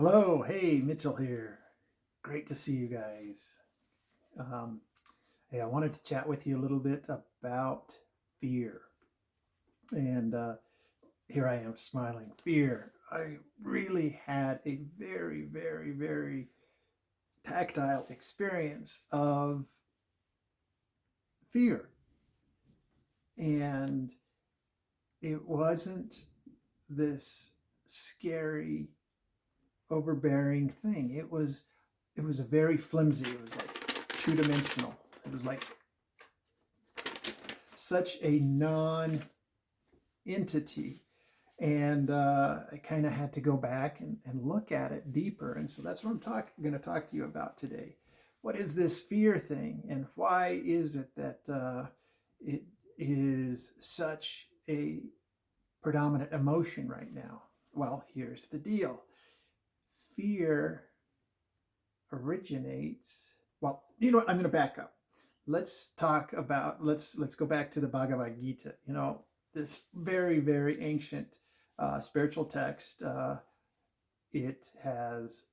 Hello, hey, Mitchell here. Great to see you guys. Um, hey, I wanted to chat with you a little bit about fear. And here I am smiling. Fear. I really had a very, very, very tactile experience of fear. And it wasn't this scary, overbearing thing. It was a very flimsy, it was like two-dimensional. It was like such a non entity. And I kind of had to go back and look at it deeper. And so that's what I'm going to talk to you about today. What is this fear thing? And why is it that it is such a predominant emotion right now? Well, here's the deal. Fear originates, well, you know what? I'm going to back up. Let's go back to the Bhagavad Gita. This very, very ancient spiritual text. It has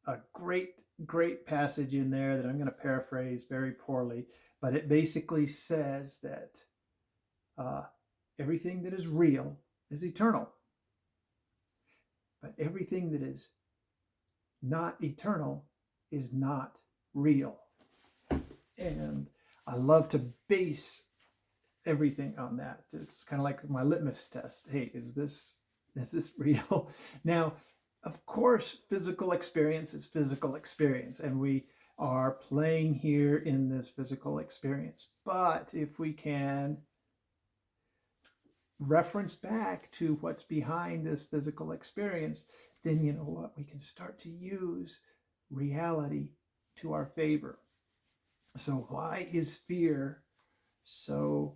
a great passage in there that I'm going to paraphrase very poorly, but it basically says that uh, everything that is real is eternal, but everything that is not eternal is not real. And I love to base everything on that. It's kind of like my litmus test. Hey, is this real? Now, of course, physical experience is physical experience, and we are playing here in this physical experience. But if we can reference back to what's behind this physical experience, then you know what? We can start to use reality to our favor. So, why is fear so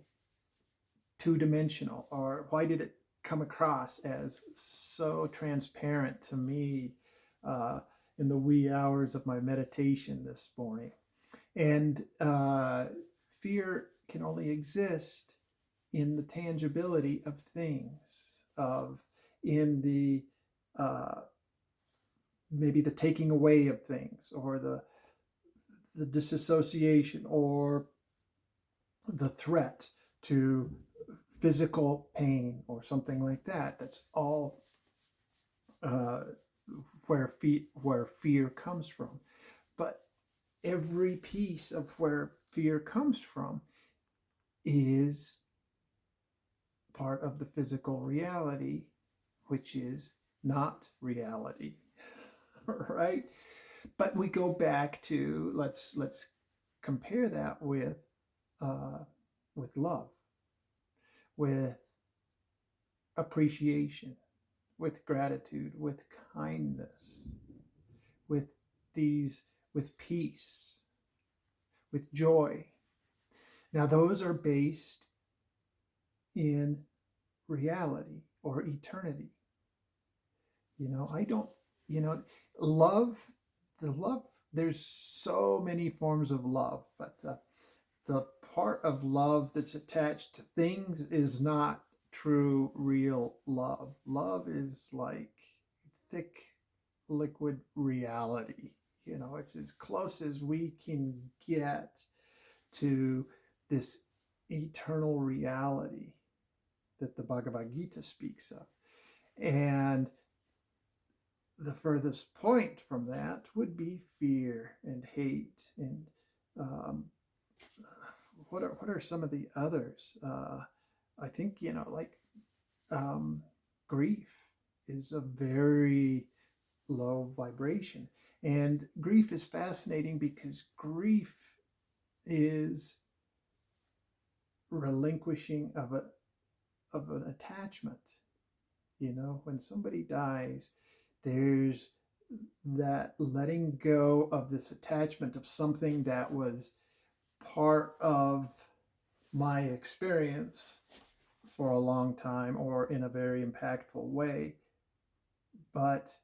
two-dimensional, or why did it come across as so transparent to me uh, in the wee hours of my meditation this morning? And fear can only exist in the tangibility of things, of in the uh, maybe the taking away of things, or the disassociation, or the threat to physical pain or something like that. That's all uh, where fear comes from. But every piece of where fear comes from is part of the physical reality, which is not reality, right? But we go back to let's compare that uh, with love, with appreciation, with gratitude, with kindness, with these, with peace, with joy. Now, those are based in reality or eternity. I don't, you know, love, the love, there's so many forms of love, but the part of love that's attached to things is not true, real love. Love is like thick, liquid reality. It's as close as we can get to this eternal reality that the Bhagavad Gita speaks of. And the furthest point from that would be fear and hate. And um, what are some of the others? I think, like um, grief is a very low vibration. And grief is fascinating because grief is relinquishing of an attachment. When somebody dies, there's that letting go of this attachment of something that was part of my experience for a long time or in a very impactful way, but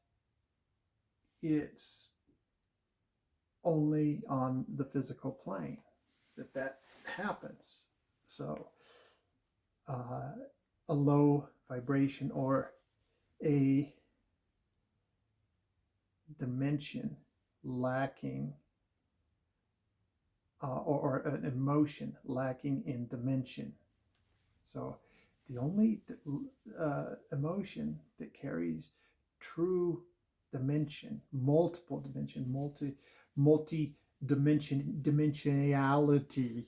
it's only on the physical plane that happens. So uh, a low vibration or a dimension lacking, or an emotion lacking in dimension. So the only emotion that carries true dimension, multiple dimension, dimensionality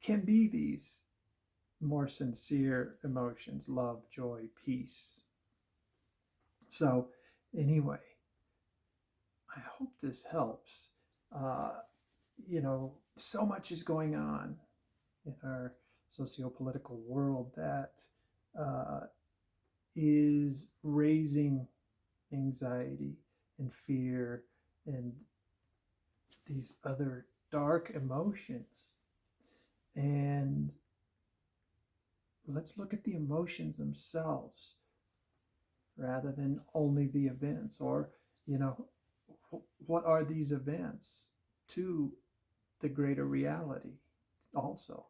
can be these more sincere emotions: love, joy, peace. So anyway, I hope this helps. So much is going on in our socio-political world that is raising anxiety and fear and these other dark emotions. And let's look at the emotions themselves rather than only the events, or, what are these events to the greater reality also,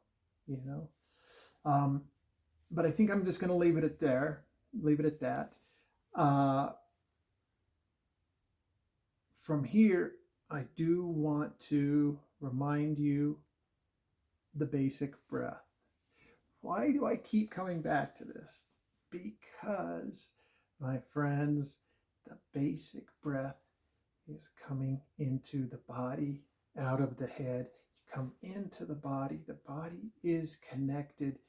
but I think I'm just going to leave it at that. From here, I do want to remind you the basic breath. Why do I keep coming back to this? Because, my friends, the basic breath is coming into the body, out of the head. You come into the body. The body is connected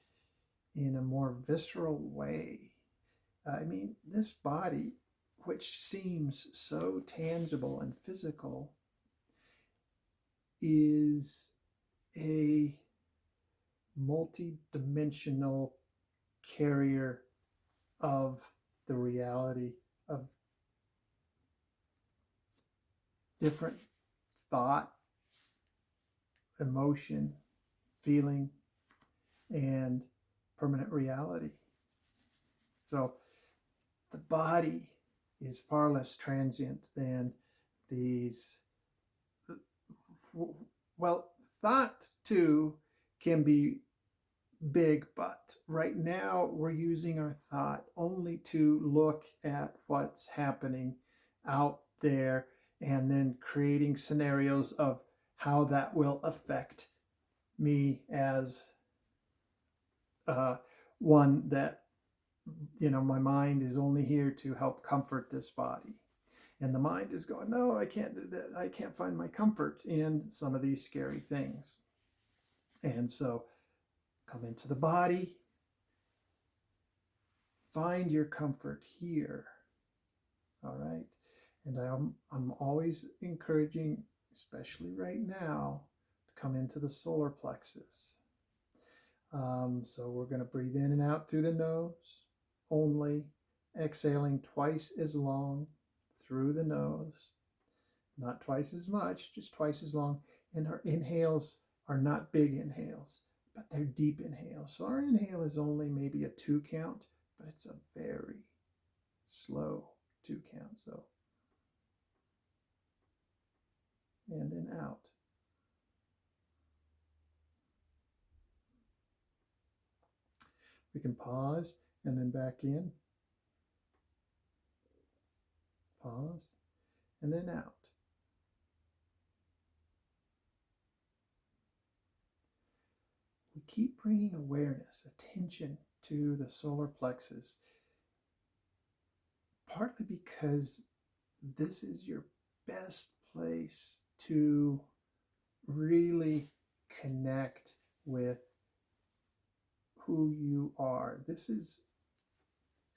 in a more visceral way. This body, which seems so tangible and physical, is a multi-dimensional carrier of the reality of different thought, emotion, feeling, and permanent reality. So the body is far less transient than these. Well, thought too can be big, but right now we're using our thought only to look at what's happening out there and then creating scenarios of how that will affect me as one that, my mind is only here to help comfort this body. And the mind is going, no, I can't do that. I can't find my comfort in some of these scary things. And so come into the body, find your comfort here. All right. And I'm always encouraging, especially right now, to come into the solar plexus. So we're going to breathe in and out through the nose only, exhaling twice as long through the nose, not twice as much, just twice as long. And our inhales are not big inhales, but they're deep inhales. So our inhale is only maybe a 2 count, but it's a very slow 2 count. So, and then out. We can pause and then back in. Pause and then out. We keep bringing awareness, attention to the solar plexus, partly because this is your best place to really connect with who you are. This is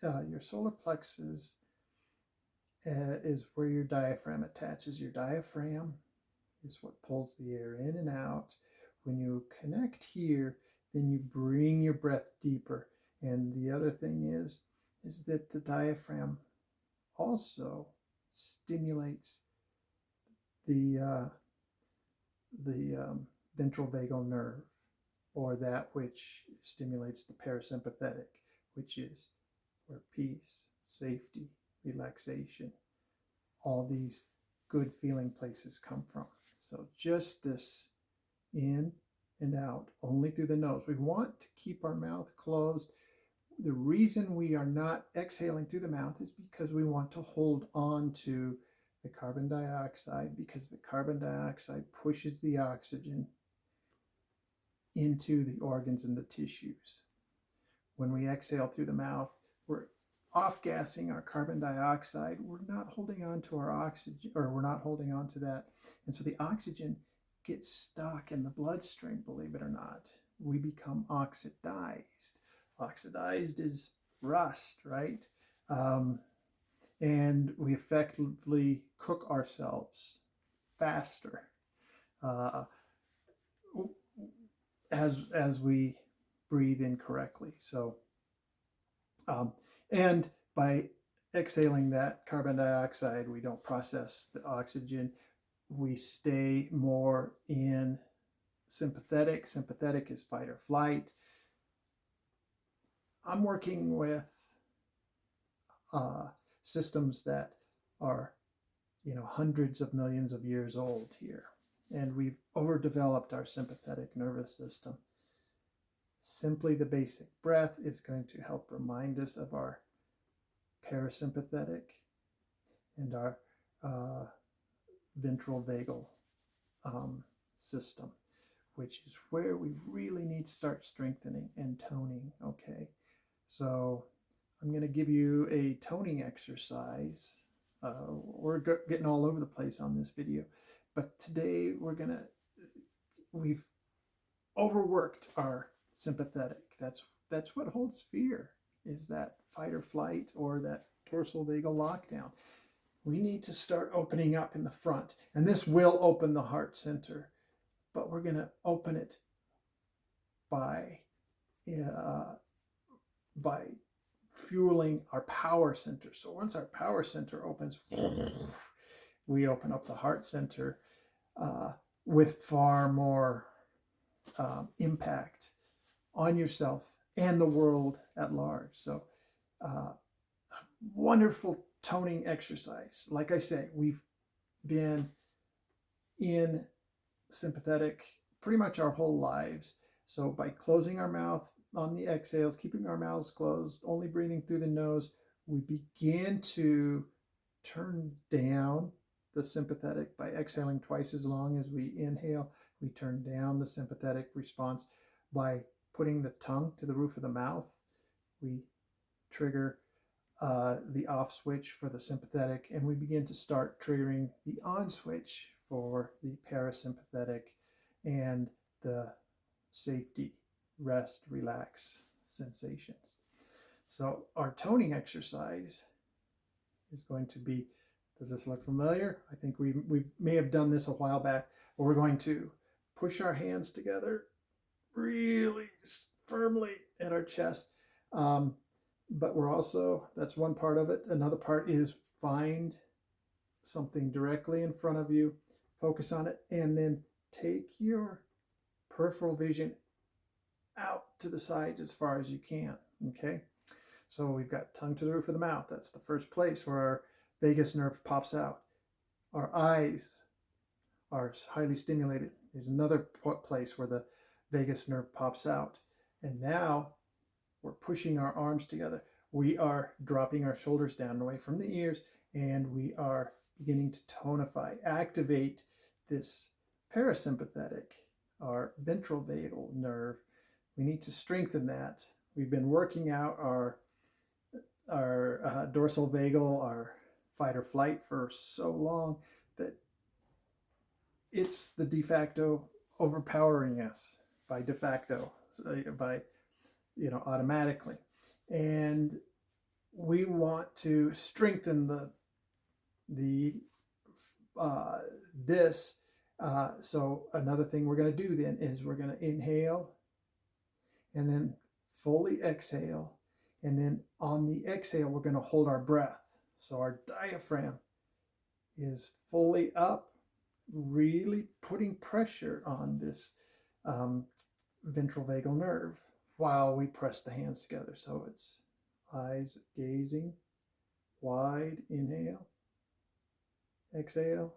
your solar plexus is where your diaphragm attaches. Your diaphragm is what pulls the air in and out. When you connect here, then you bring your breath deeper. And the other thing is that the diaphragm also stimulates the ventral vagal nerve, or that which stimulates the parasympathetic, which is where peace, safety, relaxation, all these good feeling places come from. So just this in and out, only through the nose. We want to keep our mouth closed The reason we are not exhaling through the mouth is because we want to hold on to the carbon dioxide, because the carbon dioxide pushes the oxygen into the organs and the tissues. When we exhale through the mouth, we're off-gassing our carbon dioxide. We're not holding on to our oxygen, or we're not holding on to that. And so the oxygen gets stuck in the bloodstream, believe it or not. We become oxidized. Oxidized is rust, right? And we effectively cook ourselves faster as we breathe incorrectly. So, and by exhaling that carbon dioxide, we don't process the oxygen. We stay more in sympathetic. Sympathetic is fight or flight. I'm working with systems that are, hundreds of millions of years old here. And we've overdeveloped our sympathetic nervous system. Simply the basic breath is going to help remind us of our parasympathetic and our ventral vagal system, which is where we really need to start strengthening and toning. Okay, so I'm going to give you a toning exercise. We're getting all over the place on this video, but today we've overworked our sympathetic. That's what holds fear, is that fight or flight or that dorsal vagal lockdown. We need to start opening up in the front, and this will open the heart center, but we're going to open it by fueling our power center. So once our power center opens, we open up the heart center with far more impact on yourself and the world at large. So wonderful toning exercise. Like I say, we've been in sympathetic pretty much our whole lives. So by closing our mouth on the exhales, keeping our mouths closed, only breathing through the nose, we begin to turn down the sympathetic by exhaling twice as long as we inhale. We turn down the sympathetic response by putting the tongue to the roof of the mouth. We trigger the off switch for the sympathetic, and we begin to start triggering the on switch for the parasympathetic and the safety, rest, relax sensations. So our toning exercise is going to be, does this look familiar? I think we may have done this a while back, but we're going to push our hands together really firmly at our chest. But we're also, that's one part of it. Another part is find something directly in front of you, focus on it, and then take your peripheral vision out to the sides as far as you can. Okay, so we've got tongue to the roof of the mouth. That's the first place where our vagus nerve pops out. Our eyes are highly stimulated. There's another place where the vagus nerve pops out. And now we're pushing our arms together. We are dropping our shoulders down away from the ears, and we are beginning to tonify, activate this parasympathetic, our ventral vagal nerve. We need to strengthen that. We've been working out our dorsal vagal, our fight or flight for so long that it's the de facto overpowering us by de facto, by automatically. And we want to strengthen this. So another thing we're going to do then is we're going to inhale and then fully exhale. And then on the exhale, we're going to hold our breath. So our diaphragm is fully up, really putting pressure on this ventral vagal nerve while we press the hands together. So it's eyes gazing, wide, inhale, exhale,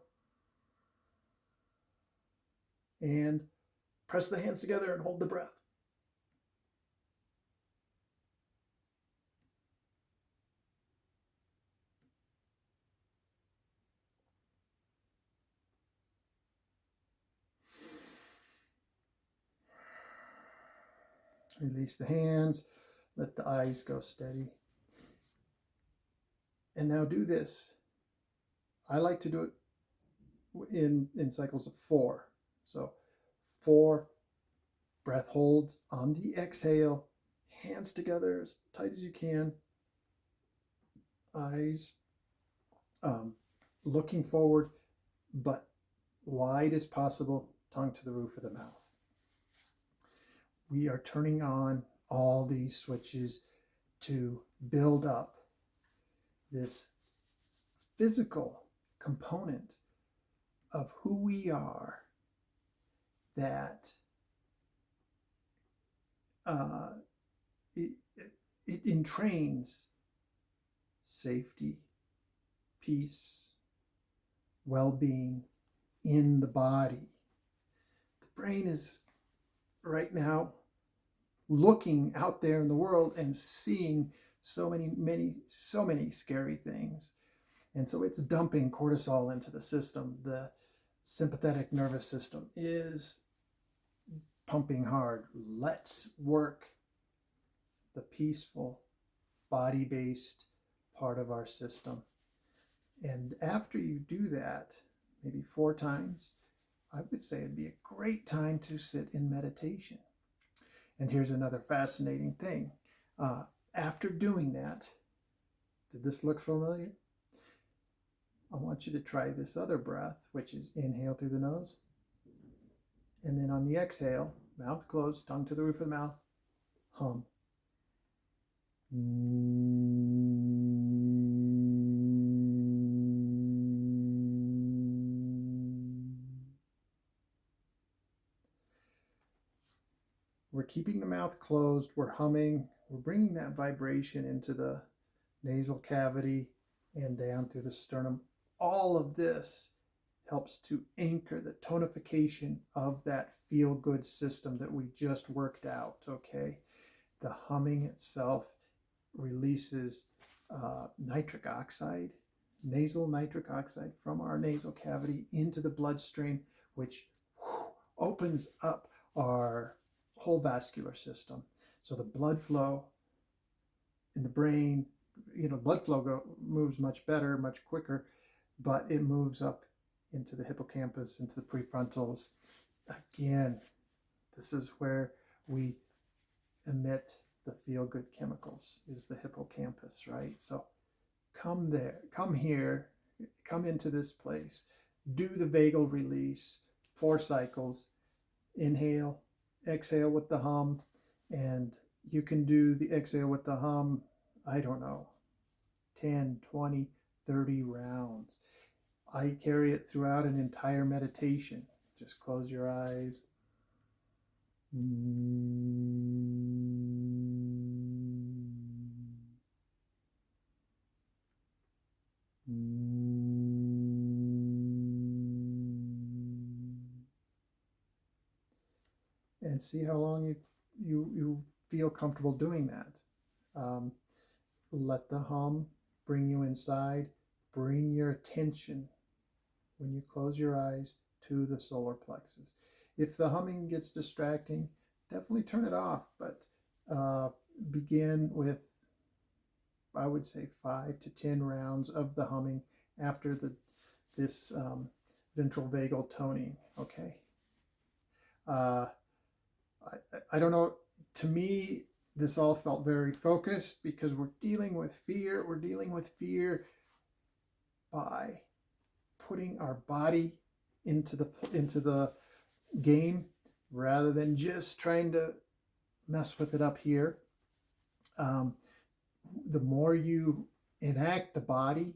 and press the hands together and hold the breath. Release the hands. Let the eyes go steady. And now do this. I like to do it in cycles of 4. So 4 breath holds on the exhale. Hands together as tight as you can. Eyes looking forward, but wide as possible. Tongue to the roof of the mouth. We are turning on all these switches to build up this physical component of who we are that it entrains safety, peace, well-being in the body. The brain is right now looking out there in the world and seeing so many scary things. And so it's dumping cortisol into the system. The sympathetic nervous system is pumping hard. Let's work the peaceful, body-based part of our system. And after you do that, maybe 4 times, I would say it'd be a great time to sit in meditation. And here's another fascinating thing. After doing that, did this look familiar? I want you to try this other breath, which is inhale through the nose. And then on the exhale, mouth closed, tongue to the roof of the mouth, hum. We're keeping the mouth closed, we're humming, we're bringing that vibration into the nasal cavity and down through the sternum. All of this helps to anchor the tonification of that feel-good system that we just worked out, okay? The humming itself releases nitric oxide, nasal nitric oxide from our nasal cavity into the bloodstream, which opens up our whole vascular system. So the blood flow in the brain, blood flow moves much better, much quicker, but it moves up into the hippocampus, into the prefrontals. Again, this is where we emit the feel-good chemicals, is the hippocampus, right? So come there, come here, come into this place, do the vagal release, 4 cycles, inhale, exhale with the hum, and you can do the exhale with the hum, I don't know, 10, 20, 30 rounds. I carry it throughout an entire meditation. Just close your eyes. And see how long you feel comfortable doing that. Let the hum bring you inside. Bring your attention, when you close your eyes, to the solar plexus. If the humming gets distracting, definitely turn it off, but begin with, I would say, 5 to 10 rounds of the humming after this ventral vagal toning, okay? I don't know, to me, this all felt very focused because we're dealing with fear. We're dealing with fear by putting our body into the game rather than just trying to mess with it up here. The more you enact the body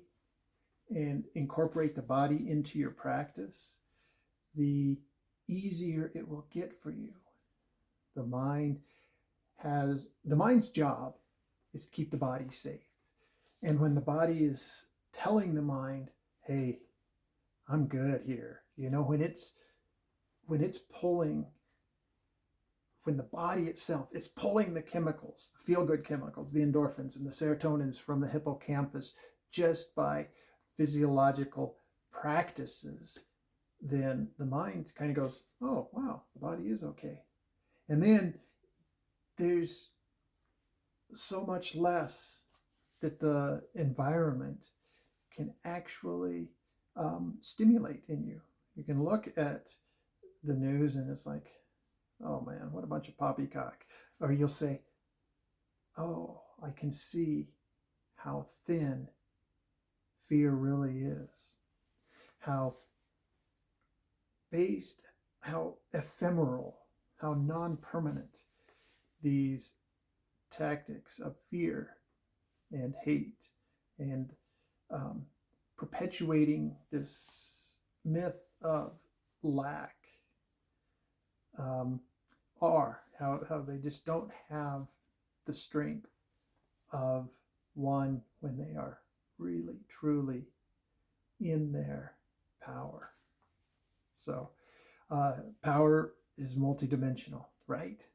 and incorporate the body into your practice, the easier it will get for you. The mind's job is to keep the body safe. And when the body is telling the mind, hey, I'm good here. When the body itself is pulling the chemicals, the feel-good chemicals, the endorphins and the serotonins from the hippocampus just by physiological practices, then the mind kind of goes, oh, wow, the body is okay. And then there's so much less that the environment can actually stimulate in you. You can look at the news and it's like, oh man, what a bunch of poppycock. Or you'll say, oh, I can see how thin fear really is. How based, how ephemeral, how non-permanent these tactics of fear and hate and perpetuating this myth of lack are, how they just don't have the strength of one when they are really, truly in their power. So power is multidimensional, right?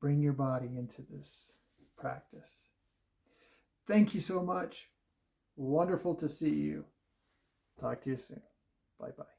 Bring your body into this practice. Thank you so much. Wonderful to see you. Talk to you soon. Bye-bye.